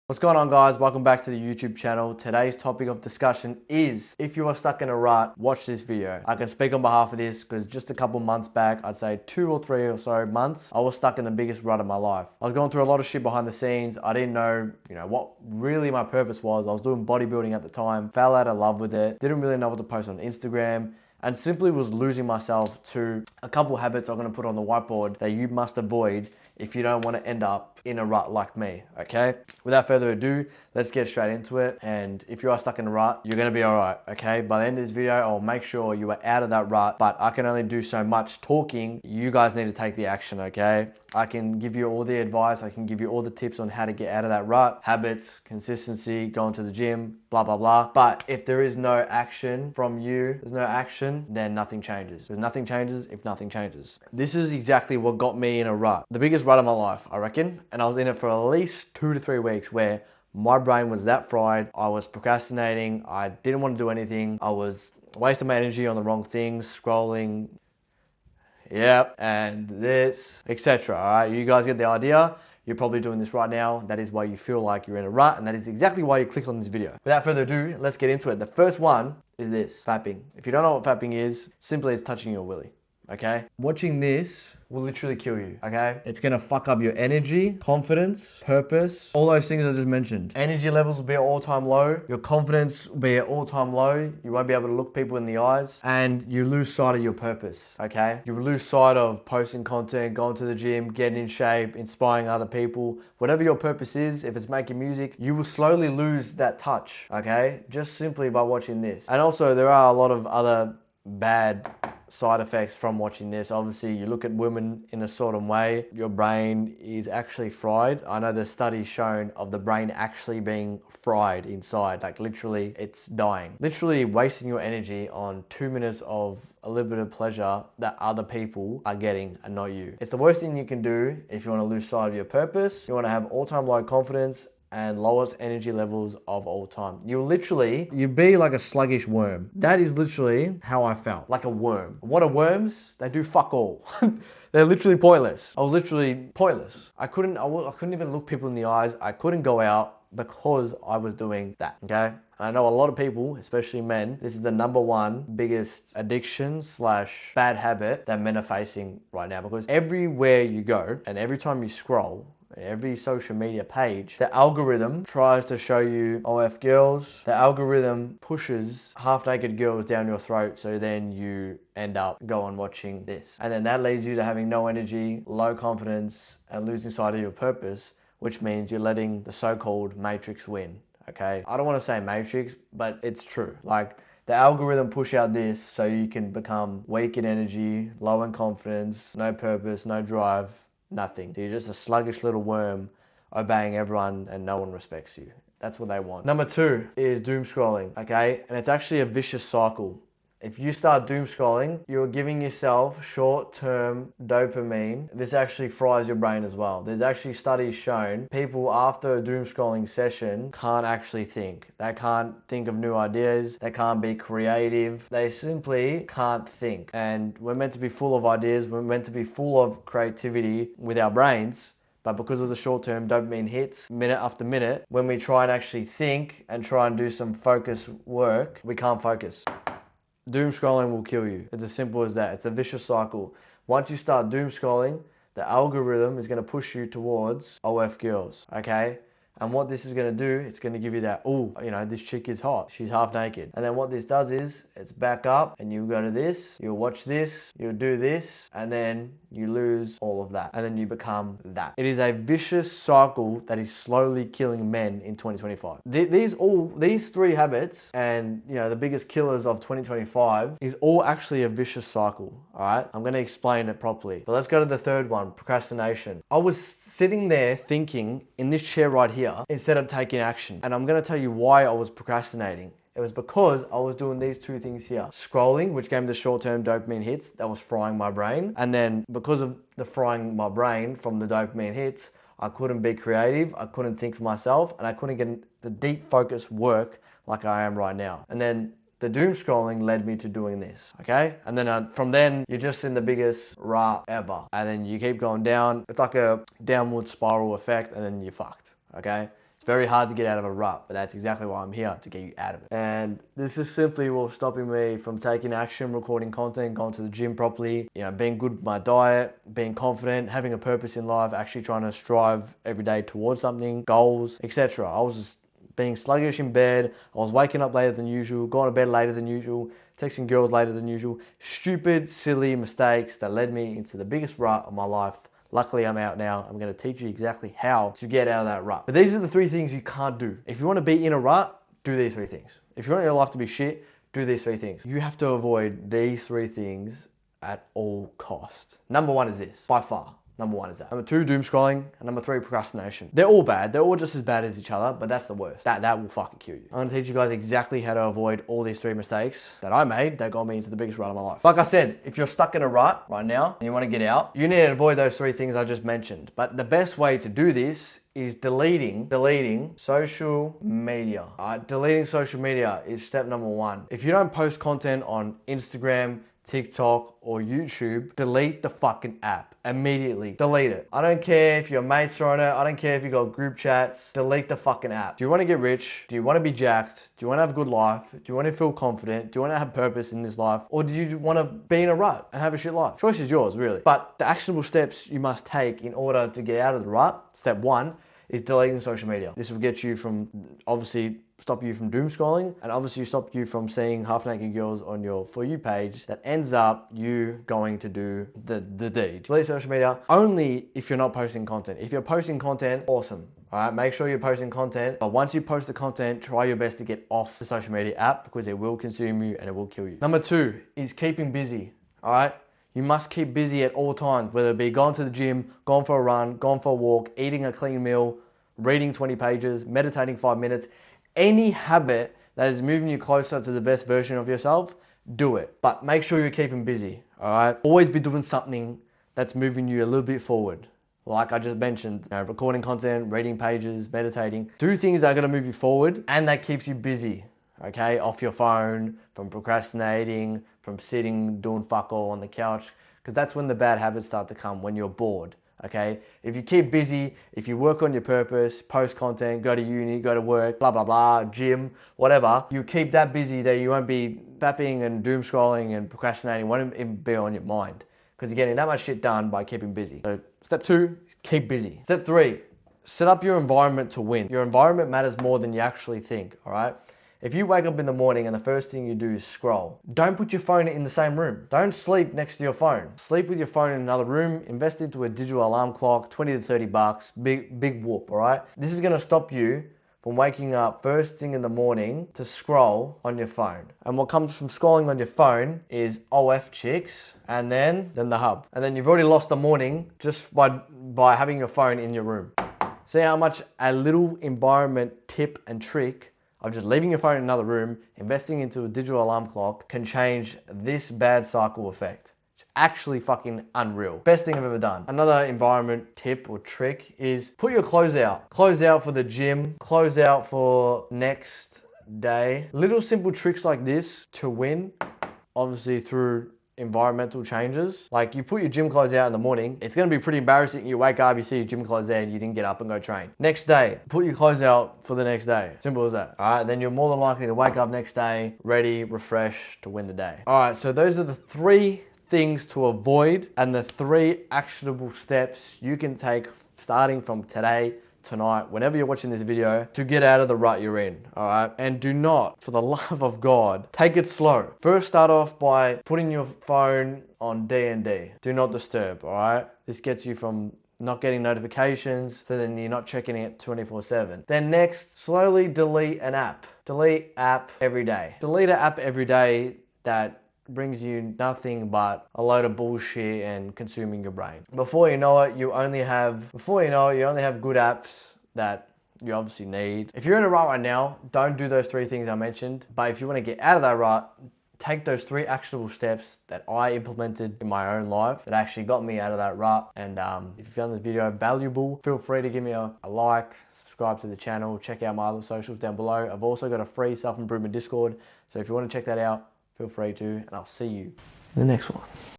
What's going on, guys? Welcome back to the YouTube channel. Today's topic of discussion is, if you are stuck in a rut, watch this video. I can speak on behalf of this because just a couple months back, I'd say 2 or 3 or so months, I was stuck in the biggest rut of my life. I was going through a lot of shit behind the scenes. I didn't know, what really my purpose was. I was doing bodybuilding at the time, fell out of love with it, didn't really know what to post on Instagram, and simply was losing myself to a couple habits I'm going to put on the whiteboard that you must avoid if you don't want to end up in a rut like me, okay? Without further ado, let's get straight into it. And if you are stuck in a rut, you're gonna be all right, okay? By the end of this video, I'll make sure you are out of that rut, but I can only do so much talking. You guys need to take the action, okay? I can give you all the advice, I can give you all the tips on how to get out of that rut, habits, consistency, going to the gym, blah, blah, blah. But if there is no action from you, there's no action, then nothing changes. There's nothing changes if nothing changes. This is exactly what got me in a rut. The biggest rut of my life, I reckon. And I was in it for at least 2 to 3 weeks where my brain was that fried. I was procrastinating. I didn't want to do anything. I was wasting my energy on the wrong things, scrolling, yep, and this, etc. All right, you guys get the idea. You're probably doing this right now. That is why you feel like you're in a rut, and that is exactly why you clicked on this video. Without further ado, let's get into it. The first one is this, fapping. If you don't know what fapping is, simply it's touching your willy, okay? Watching this will literally kill you, okay? It's gonna fuck up your energy, confidence, purpose, all those things I just mentioned. Energy levels will be at all-time low. Your confidence will be at all-time low. You won't be able to look people in the eyes, and you lose sight of your purpose, okay? You lose sight of posting content, going to the gym, getting in shape, inspiring other people. Whatever your purpose is, if it's making music, you will slowly lose that touch, okay? Just simply by watching this. And also, there are a lot of other bad side effects from watching this. Obviously, you look at women in a certain way, your brain is actually fried. I know there's studies shown of the brain actually being fried inside, like literally it's dying. Literally wasting your energy on 2 minutes of a little bit of pleasure that other people are getting and not you. It's the worst thing you can do if you want to lose sight of your purpose, you want to have all-time low confidence, and lowest energy levels of all time. You'd be like a sluggish worm. That is literally how I felt, like a worm. What are worms? They do fuck all. They're literally pointless. I was literally pointless. I couldn't even look people in the eyes. I couldn't go out because I was doing that, okay? And I know a lot of people, especially men, this is the #1 biggest addiction / bad habit that men are facing right now, because everywhere you go and every time you scroll, every social media page, the algorithm tries to show you OF girls. The algorithm pushes half-naked girls down your throat, so then you end up going watching this. And then that leads you to having no energy, low confidence, and losing sight of your purpose, which means you're letting the so-called matrix win, okay? I don't want to say matrix, but it's true. Like, the algorithm push out this so you can become weak in energy, low in confidence, no purpose, no drive, nothing. You're just a sluggish little worm obeying everyone and no one respects you. That's what they want. #2 is doom scrolling, okay? And it's actually a vicious cycle. If you start doom scrolling, you're giving yourself short-term dopamine. This actually fries your brain as well. There's actually studies shown people after a doom scrolling session can't actually think. They can't think of new ideas. They can't be creative. They simply can't think. And we're meant to be full of ideas. We're meant to be full of creativity with our brains. But because of the short-term dopamine hits, minute after minute, when we try and actually think and try and do some focus work, we can't focus. Doom scrolling will kill you. It's as simple as that. It's a vicious cycle. Once you start doom scrolling, the algorithm is going to push you towards OF girls, okay? And what this is going to do, it's going to give you that, oh, this chick is hot. She's half naked. And then what this does is, it's back up and you go to this, you'll watch this, you'll do this, and then you lose all of that. And then you become that. It is a vicious cycle that is slowly killing men in 2025. These 3 habits and, the biggest killers of 2025 is all actually a vicious cycle, all right? I'm going to explain it properly. But let's go to the 3rd one, procrastination. I was sitting there thinking in this chair right here, instead of taking action. And I'm going to tell you why I was procrastinating. It was because I was doing these 2 things here. Scrolling, which gave me the short-term dopamine hits, that was frying my brain. And then because of the frying my brain from the dopamine hits, I couldn't be creative, I couldn't think for myself, and I couldn't get the deep focus work like I am right now. And then the doom scrolling led me to doing this, okay? And then from then, you're just in the biggest rut ever. And then you keep going down. It's like a downward spiral effect, and then you're fucked, okay? It's very hard to get out of a rut, but that's exactly why I'm here, to get you out of it. And this is simply what's stopping me from taking action, recording content, going to the gym properly, being good with my diet, being confident, having a purpose in life, actually trying to strive every day towards something, goals, etc. I was just being sluggish in bed. I was waking up later than usual, going to bed later than usual, texting girls later than usual. Stupid, silly mistakes that led me into the biggest rut of my life. Luckily, I'm out now. I'm going to teach you exactly how to get out of that rut. But these are the 3 things you can't do. If you want to be in a rut, do these 3 things. If you want your life to be shit, do these 3 things. You have to avoid these 3 things at all cost. Number 1 is this, by far. Number 1 is that. Number 2, doom scrolling. And number 3, procrastination. They're all bad. They're all just as bad as each other, but that's the worst. That will fucking kill you. I'm gonna teach you guys exactly how to avoid all these 3 mistakes that I made that got me into the biggest rut of my life. Like I said, if you're stuck in a rut right now and you want to get out, you need to avoid those 3 things I just mentioned. But the best way to do this is deleting social media. Deleting social media is step number 1. If you don't post content on Instagram, TikTok, or YouTube, delete the fucking app immediately. Delete it. I don't care if your mates are on it. I don't care if you got group chats. Delete the fucking app. Do you want to get rich? Do you want to be jacked? Do you want to have a good life? Do you want to feel confident? Do you want to have purpose in this life? Or do you want to be in a rut and have a shit life? Choice is yours, really. But the actionable steps you must take in order to get out of the rut, step 1, is deleting social media. This will get you from, obviously, stop you from doom scrolling, and obviously stop you from seeing half naked girls on your For You page that ends up you going to do the deed. Delete social media only if you're not posting content. If you're posting content, awesome. All right, make sure you're posting content, but once you post the content, try your best to get off the social media app because it will consume you and it will kill you. Number 2 is keeping busy. All right. You must keep busy at all times, whether it be going to the gym, going for a run, going for a walk, eating a clean meal, reading 20 pages, meditating 5 minutes. Any habit that is moving you closer to the best version of yourself, do it. But make sure you're keeping busy, all right? Always be doing something that's moving you a little bit forward. Like I just mentioned, recording content, reading pages, meditating. Do things that are gonna move you forward and that keeps you busy, okay? Off your phone, from procrastinating, from sitting, doing fuck all on the couch, because that's when the bad habits start to come, when you're bored. Okay, if you keep busy, if you work on your purpose, post content, go to uni, go to work, blah, blah, blah, gym, whatever, you keep that busy that you won't be fapping and doom scrolling and procrastinating, won't even be on your mind because you're getting that much shit done by keeping busy. So step 2, keep busy. Step 3, set up your environment to win. Your environment matters more than you actually think, all right? If you wake up in the morning and the first thing you do is scroll, don't put your phone in the same room. Don't sleep next to your phone. Sleep with your phone in another room, invest into a digital alarm clock, 20 to 30 bucks, big whoop, all right? This is gonna stop you from waking up first thing in the morning to scroll on your phone. And what comes from scrolling on your phone is OF chicks and then the hub. And then you've already lost the morning just by having your phone in your room. See how much a little environment tip and trick of just leaving your phone in another room, investing into a digital alarm clock can change this bad cycle effect. It's actually fucking unreal. Best thing I've ever done. Another environment tip or trick is put your clothes out. Clothes out for the gym, clothes out for next day. Little simple tricks like this to win, obviously through environmental changes. Like you put your gym clothes out in the morning, it's gonna be pretty embarrassing. You wake up, you see your gym clothes there and you didn't get up and go train. Next day, put your clothes out for the next day. Simple as that. All right, then you're more than likely to wake up next day, ready, refreshed to win the day. All right, so those are the 3 things to avoid and the 3 actionable steps you can take starting from today, tonight, whenever you're watching this video, to get out of the rut you're in, all right? And do not, for the love of God, take it slow. First, start off by putting your phone on D&D. Do not disturb, all right? This gets you from not getting notifications, so then you're not checking it 24/7. Then next, slowly delete an app. Delete app every day. Delete an app every day that brings you nothing but a load of bullshit and consuming your brain. Before you know it, you only have good apps that you obviously need. If you're in a rut right now, don't do those 3 things I mentioned. But if you want to get out of that rut, take those 3 actionable steps that I implemented in my own life that actually got me out of that rut. And if you found this video valuable, feel free to give me a like, subscribe to the channel, check out my other socials down below. I've also got a free self-improvement Discord. So if you want to check that out, feel free to, and I'll see you in the next one.